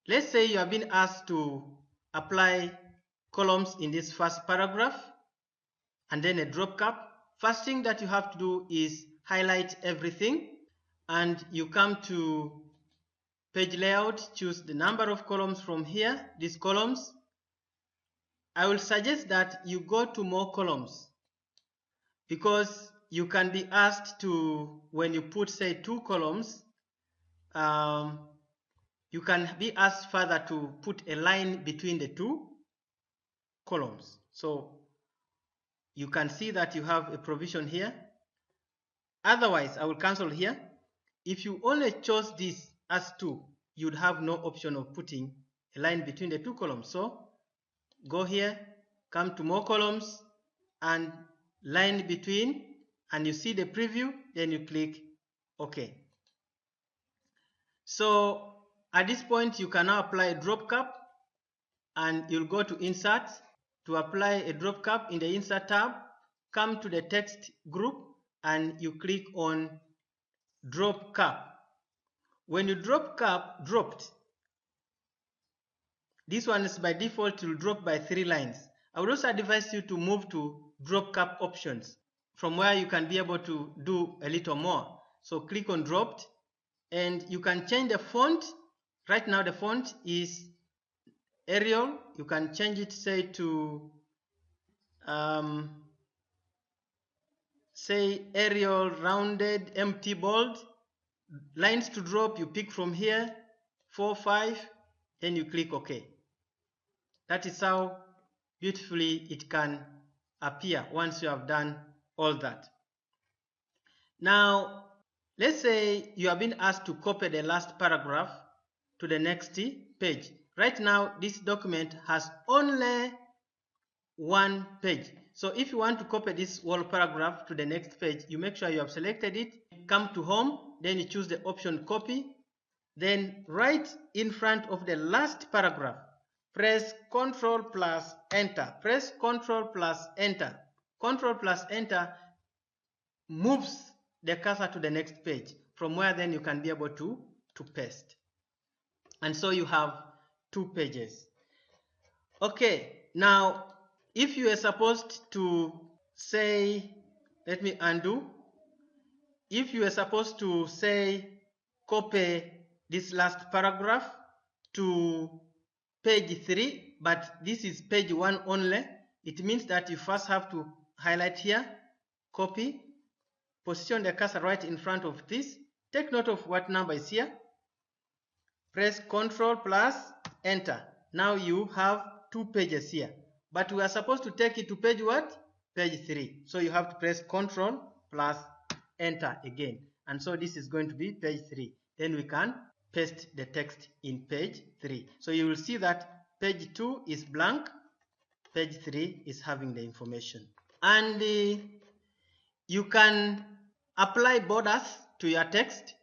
Let's say you have been asked to apply columns in this first paragraph and then a drop cap. First thing that you have to do is highlight everything, and you come to page layout, choose the number of columns from here, these columns. I will suggest that you go to more columns, because you can be asked to, when you put say 2 columns, you can be asked further to put a line between the 2 columns. So you can see that you have a provision here. Otherwise, I will cancel here. If you only chose this as 2, you'd have no option of putting a line between the 2 columns. So go here, come to more columns and line between, and you see the preview, then you click OK. So at this point you can now apply a drop cap, and you'll go to Insert. To apply a drop cap in the Insert tab, come to the text group and you click on Drop Cap. When you drop cap dropped, this one is by default will drop by 3 lines. I would also advise you to move to drop cap options, from where you can be able to do a little more. So click on dropped, and you can change the font. Right now the font is Arial. You can change it, say, to say Arial rounded empty bold. Lines to drop, you pick from here 4, 5, then you click OK. That is how beautifully it can appear once you have done all that. Now let's say you have been asked to copy the last paragraph to the next page. Right now this document has only 1 page. So if you want to copy this whole paragraph to the next page, you make sure you have selected it, come to home, then you choose the option copy, then right in front of the last paragraph, press Ctrl plus Enter. Press Ctrl plus Enter. Ctrl plus Enter moves the cursor to the next page, from where then you can be able to paste. And so you have 2 pages. Okay, now if you are supposed to say, let me undo. If you are supposed to say copy this last paragraph to page 3, but this is page 1 only, it means that you first have to highlight here, copy, position the cursor right in front of this, take note of what number is here, press Ctrl plus Enter. Now you have 2 pages here, but we are supposed to take it to page what? Page 3. So you have to press Ctrl plus Enter again, and so this is going to be page 3. Then we can paste the text in page 3. So you will see that page 2 is blank, page 3 is having the information. And you can apply borders to your text.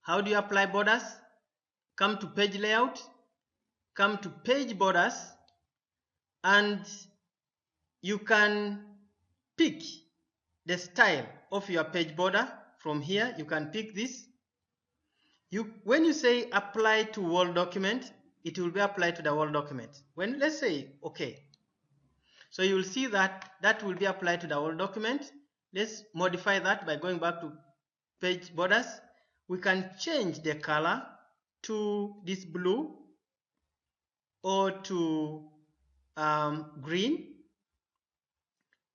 How do you apply borders? Come to page layout, come to page borders, and you can pick the style of your page border. From here you can pick this. When you say apply to whole document, it will be applied to the whole document. When let's say OK, so you will see that that will be applied to the whole document. Let's modify that by going back to page borders. We can change the color to this blue or to green.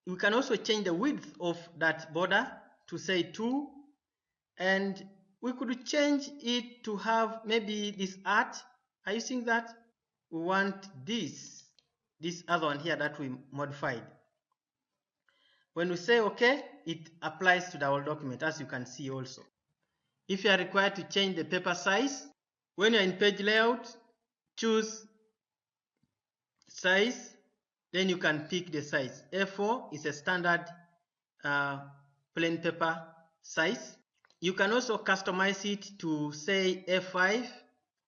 We can also change the width of that border to say 2, and we could change it to have maybe this art. Are you seeing that? We want this other one here that we modified. When we say OK, it applies to the whole document, as you can see also. If you are required to change the paper size, when you are in page layout, choose size, then you can pick the size. A4 is a standard plain paper size. You can also customize it to say A5.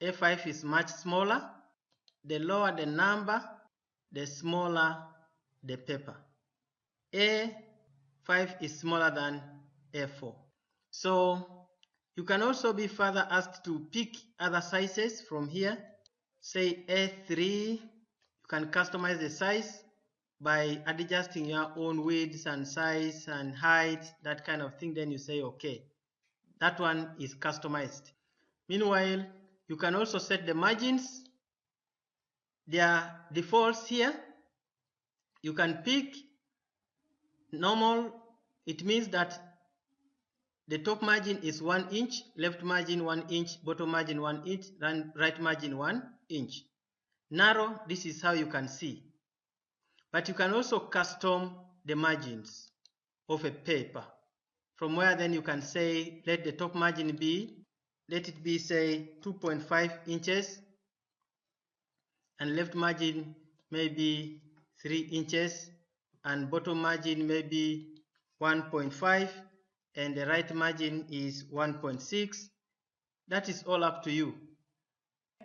A5 is much smaller. The lower the number, the smaller the paper. A5 is smaller than A4. So you can also be further asked to pick other sizes from here. say A3. You can customize the size by adjusting your own width and size and height, that kind of thing. Then you say okay. That one is customized. Meanwhile, you can also set the margins. There are defaults here. You can pick normal. It means that the top margin is 1 inch, left margin 1 inch, bottom margin 1 inch, right margin 1 inch. Narrow, this is how you can see. But you can also custom the margins of a paper. From where then you can say, let the top margin be, let it be say 2.5 inches, and left margin maybe 3 inches, and bottom margin maybe 1.5, and the right margin is 1.6. That is all up to you.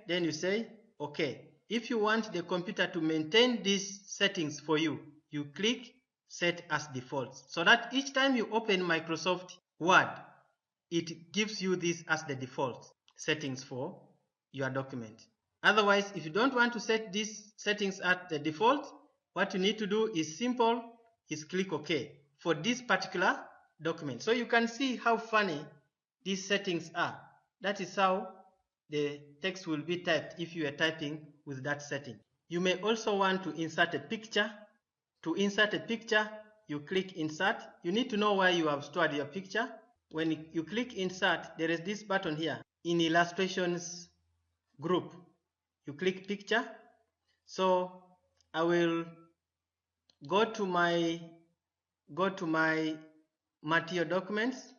Then you say, okay. If you want the computer to maintain these settings for you, you click Set as Defaults, so that each time you open Microsoft Word, it gives you this as the default settings for your document. Otherwise, if you don't want to set these settings at the default, what you need to do is simple, is click OK for this particular document. So you can see how funny these settings are. That is how the text will be typed if you are typing with that setting. You may also want to insert a picture. To insert a picture, you click Insert. You need to know where you have stored your picture. When you click Insert, there is this button here in Illustrations group. You click Picture. So I will go to my Material Documents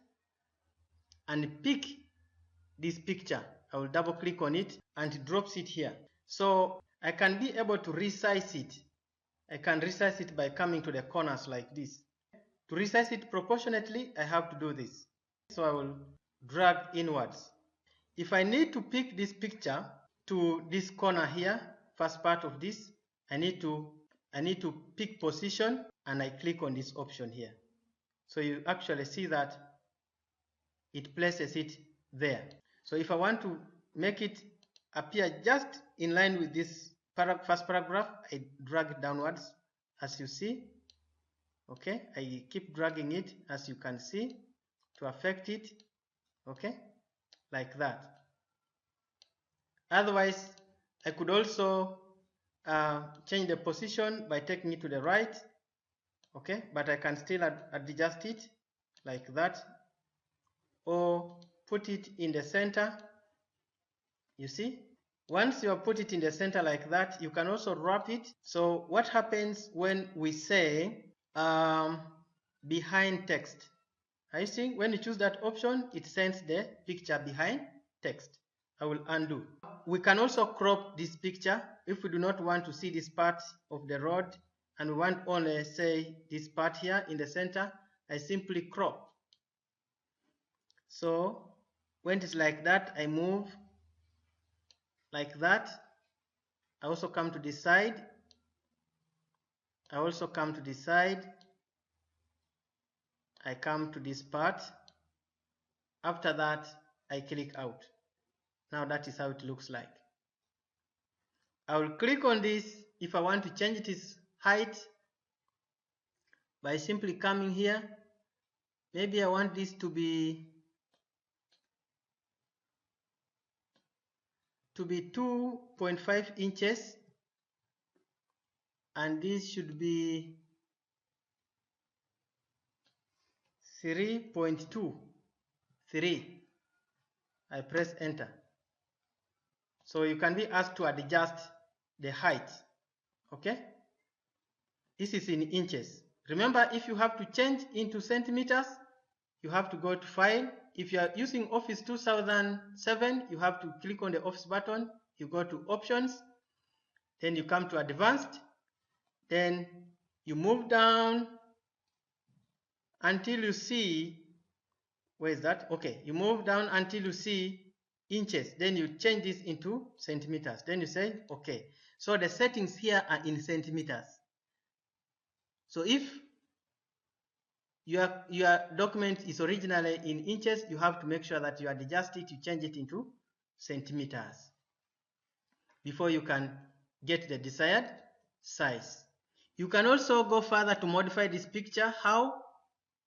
and pick this picture. I will double click on it and it drops it here. So I can be able to resize it. I can resize it by coming to the corners like this. To resize it proportionately, I have to do this. So I will drag inwards. If I need to pick this picture to this corner here, first part of this, I need to pick position and I click on this option here. So you actually see that it places it there. So if I want to make it appear just in line with this first paragraph, I drag it downwards, as you see. Okay, I keep dragging it, as you can see, to affect it. Okay, like that. Otherwise, I could also change the position by taking it to the right. Okay, but I can still adjust it like that, or put it in the center. You see, once you have put it in the center like that, you can also wrap it. So what happens when we say behind text? Are you seeing? When you choose that option, it sends the picture behind text. I will undo. We can also crop this picture if we do not want to see this part of the road and we want only, say, this part here in the center. I simply crop. So when it's like that, I move like that. I also come to this side. I also come to this side. I come to this part. After that, I click out. Now that is how it looks like. I will click on this if I want to change its height by simply coming here. Maybe I want this to be 2.5 inches, and this should be 3.23. I press enter. So you can be asked to adjust the height. Okay, this is in inches. Remember, if you have to change into centimeters, you have to go to File. If you are using Office 2007, you have to click on the Office button. You go to Options, then you come to Advanced, then you move down until you see, where is that? Okay, you move down until you see inches, then you change this into centimeters, then you say okay. So the settings here are in centimeters. So if your document is originally in inches, you have to make sure that you adjust it, you change it into centimeters. before you can get the desired size. You can also go further to modify this picture. How?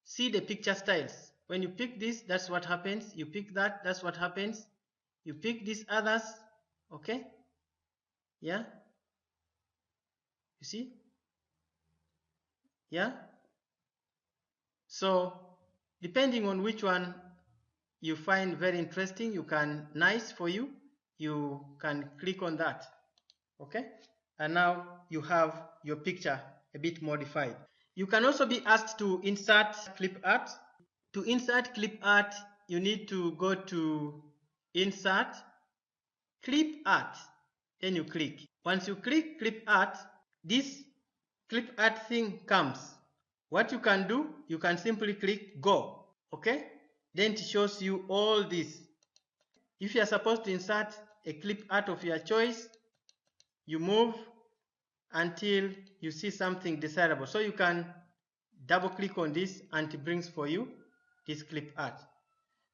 See the picture styles. When you pick this, that's what happens. You pick that, that's what happens. You pick these others, okay? Yeah? You see? Yeah? So, depending on which one you find very interesting, nice for you, you can click on that, okay? And now you have your picture a bit modified. You can also be asked to insert clip art. To insert clip art, you need to go to Insert, Clip Art, then you click. Once you click Clip Art, this clip art thing comes. What you can do, you can simply click Go, okay? Then it shows you all this. If you are supposed to insert a clip art of your choice, you move until you see something desirable. So you can double click on this and it brings for you this clip art.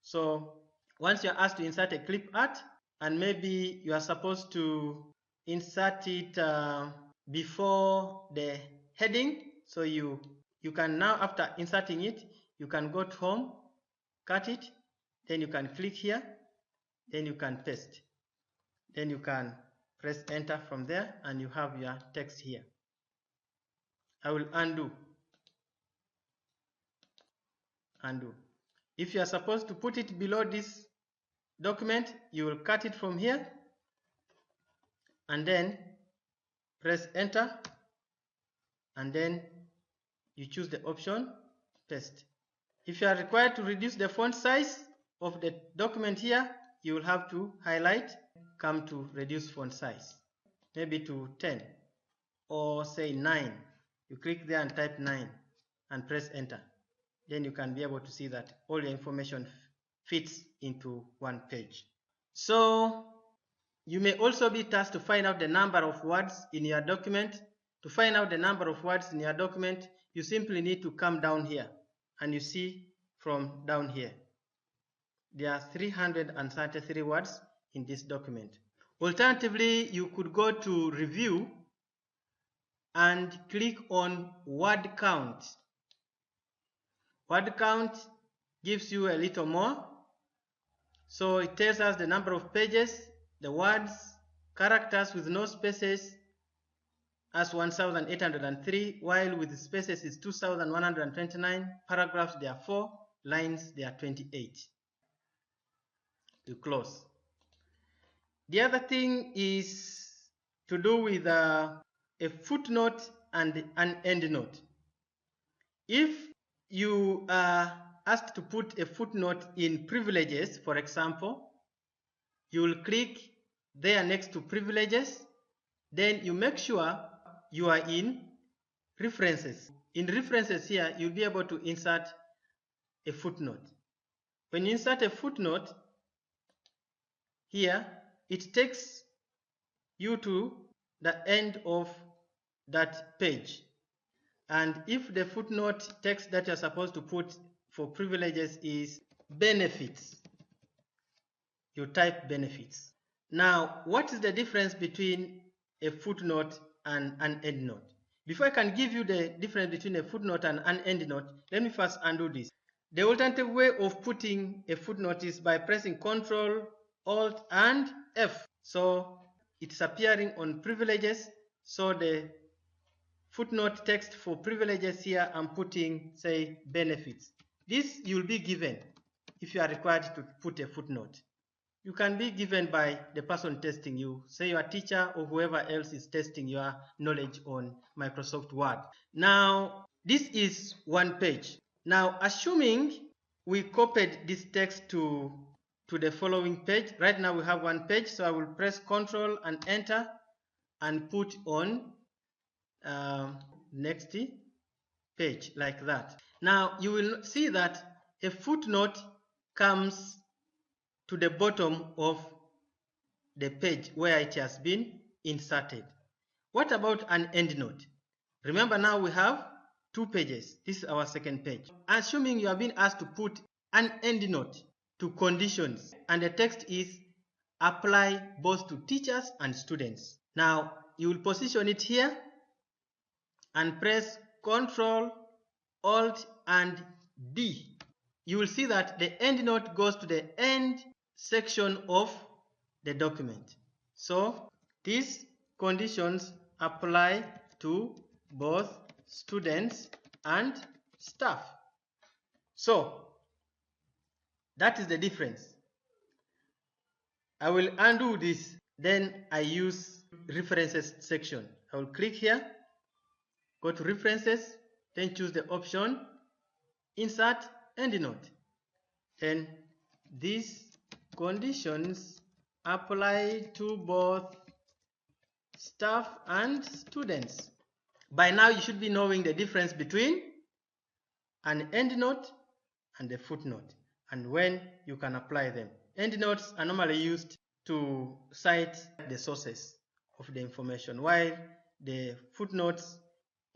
So once you're asked to insert a clip art, and maybe you are supposed to insert it before the heading, so you can now, after inserting it, you can go to home, cut it, then you can click here, then you can paste, then you can press enter from there and you have your text here. I will undo. If you are supposed to put it below this document, you will cut it from here and then press enter and then you choose the option paste. If you are required to reduce the font size of the document here, you will have to highlight, come to reduce font size, maybe to 10 or say 9. You click there and type 9 and press enter. Then you can be able to see that all your information fits into one page. So you may also be tasked to find out the number of words in your document. To find out the number of words in your document, you simply need to come down here and you see from down here. There are 333 words in this document. Alternatively, you could go to Review and click on Word Count. Word Count gives you a little more. So it tells us the number of pages, the words, characters with no spaces as 1,803, while with spaces is 2,129, paragraphs there are 4, lines there are 28. You close. The other thing is to do with a footnote and an endnote. If you are asked to put a footnote in privileges, for example, you will click there next to privileges, then you make sure you are in references. In references here, you'll be able to insert a footnote. When you insert a footnote here, it takes you to the end of that page. And if the footnote text that you're supposed to put for privileges is benefits, you type benefits. Now, what is the difference between a footnote and an endnote? Before I can give you the difference between a footnote and an endnote, let me first undo this. The alternative way of putting a footnote is by pressing Ctrl, Alt, and F. So it's appearing on privileges. So the footnote text for privileges here, I'm putting, say, benefits. This you'll be given if you are required to put a footnote. You can be given by the person testing you, say your teacher or whoever else is testing your knowledge on Microsoft Word. Now, this is one page. Now, assuming we copied this text to the following page, right now we have one page, so I will press Ctrl and Enter and put on next page like that. Now, you will see that a footnote comes to the bottom of the page where it has been inserted. What about an endnote? Remember, now we have two pages. This is our second page. Assuming you have been asked to put an endnote to conditions and the text is apply both to teachers and students. Now you will position it here and press Ctrl, Alt and D. You will see that the end note goes to the end section of the document. So these conditions apply to both students and staff. So that is the difference. I will undo this. Then I use references section. I will click here, go to references, then choose the option insert endnote. Then these conditions apply to both staff and students. By now you should be knowing the difference between an endnote and a footnote and when you can apply them. Endnotes are normally used to cite the sources of the information, while the footnotes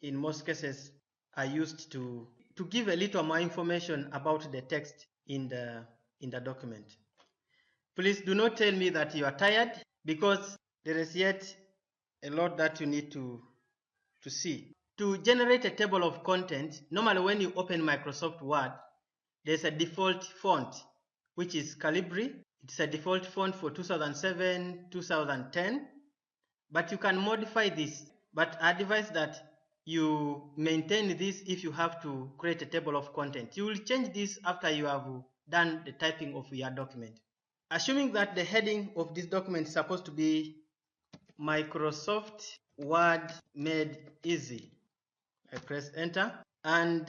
in most cases are used to give a little more information about the text in the document. Please do not tell me that you are tired, because there is yet a lot that you need to see. To generate a table of content, normally when you open Microsoft Word, there's a default font which is Calibri. It's a default font for 2007, 2010, but you can modify this. But I advise that you maintain this if you have to create a table of content. You will change this after you have done the typing of your document. Assuming that the heading of this document is supposed to be Microsoft Word Made Easy, I press enter, and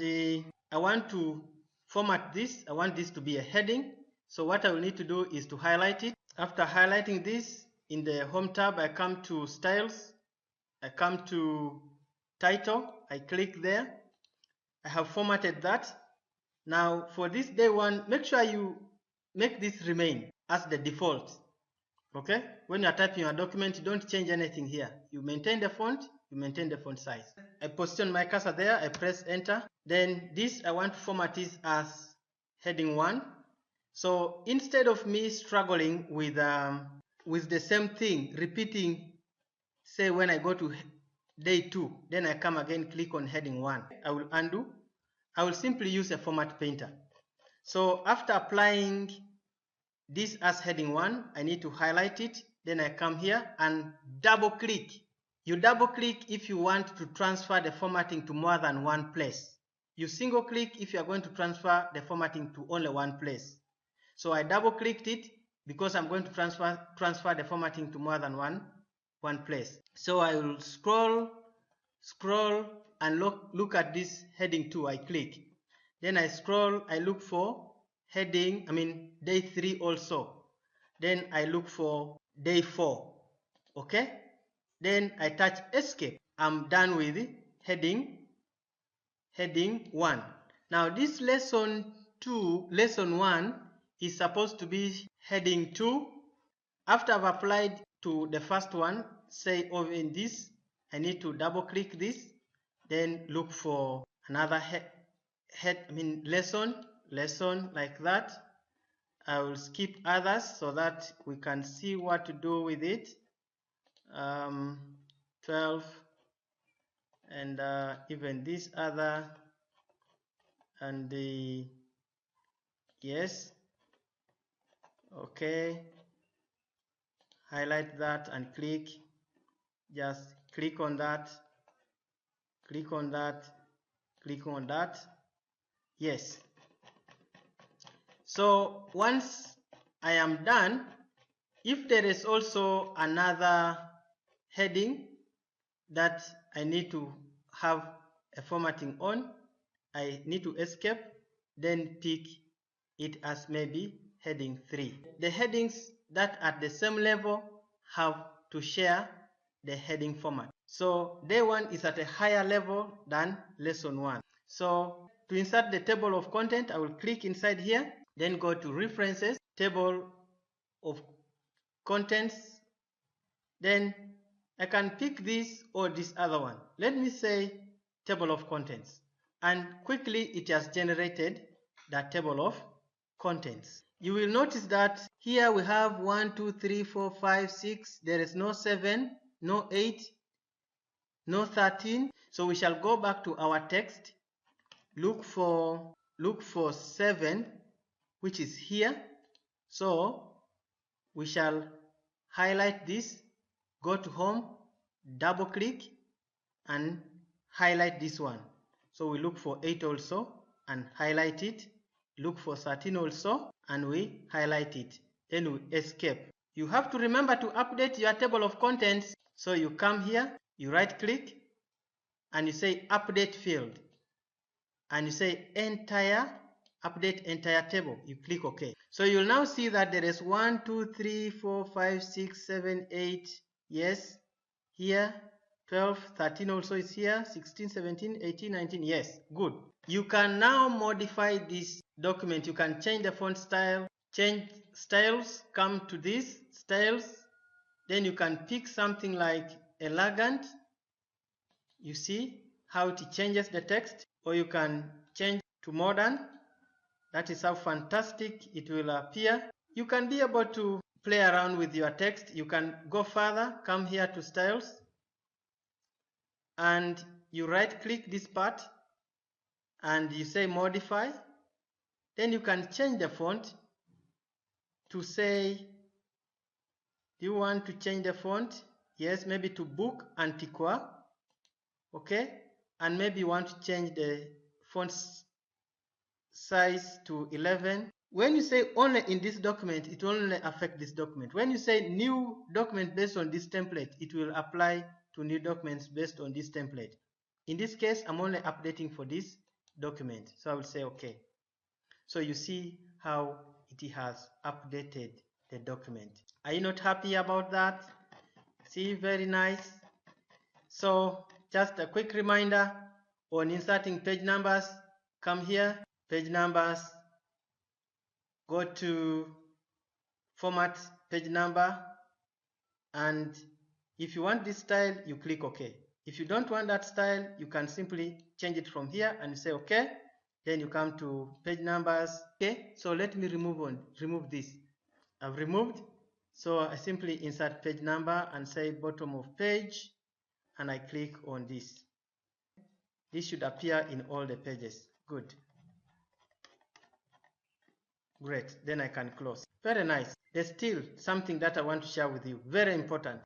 I want to format this. I want this to be a heading. So what I will need to do is to highlight it. After highlighting this, in the home tab, I come to styles, I come to title, I click there. I have formatted that. Now for this day one, make sure you make this remain as the default. Okay, when you are typing your document, you don't change anything here. You maintain the font, you maintain the font size. I position my cursor there, I press enter. Then this I want to format this as heading 1. So instead of me struggling with the same thing, repeating, say when I go to day 2, then I come again, click on heading 1. I will undo. I will simply use a format painter. So after applying this as heading 1, I need to highlight it. Then I come here and double click. You double click if you want to transfer the formatting to more than one place. You single click if you are going to transfer the formatting to only one place. So I double clicked it because I'm going to transfer the formatting to more than one place. So I will scroll and look at this heading 2. I click. Then I scroll, I look for day 3 also. Then I look for day 4. Okay? Then I touch escape. I'm done with heading 1. Now this lesson 1 is supposed to be heading 2. After I've applied to the first one, say over in this, I need to double click this, then look for another lesson like that. I will skip others so that we can see what to do with it. 12 and even this other, and the yes, okay, highlight that and click, just click on that, click on that, click on that, yes. So once I am done, if there is also another heading that I need to have a formatting on, I need to escape, then pick it as maybe heading 3. The headings that at the same level have to share the heading format. So day 1 is at a higher level than lesson 1. So to insert the table of content, I will click inside here, then go to references, table of contents, then I can pick this or this other one. Let me say table of contents, and quickly it has generated that table of contents. you will notice that here we have 1, 2, 3, 4, 5, 6. There is no 7, no 8, no 13. So we shall go back to our text, look for 7, which is here. So we shall highlight this, go to home, double click and highlight this one. So we look for 8 also and highlight it, look for 13 also and we highlight it, then we escape. You have to remember to update your table of contents. So you come here, you right click and you say update field and you say update entire table. You click OK. So you'll now see that there is 1, 2, 3, 4, 5, 6, 7, 8. Yes, here 12, 13 also is here, 16, 17, 18, 19. Yes, good. You can now modify this document. You can change the font style, change styles, come to this styles. Then you can pick something like elegant. You see how it changes the text, or you can change to modern. That is how fantastic it will appear. You can be able to play around with your text. You can go further, come here to styles, and you right click this part and you say modify. Then you can change the font to say, do you want to change the font? Yes, maybe to book Antiqua. Okay, and maybe you want to change the font size to 11. When you say only in this document, it will only affect this document. When you say new document based on this template, it will apply to new documents based on this template. In this case, I'm only updating for this document, so I will say OK. So you see how it has updated the document. Are you not happy about that? See, very nice. So just a quick reminder on inserting page numbers. Come here, page numbers, go to format page number, and if you want this style, you click OK. If you don't want that style, you can simply change it from here and say OK. Then you come to page numbers. Okay, so let me remove this. I've removed. So I simply insert page number and say bottom of page, and I click on this. This should appear in all the pages. Good. Great. Then I can close. Very nice. There's still something that I want to share with you. Very important.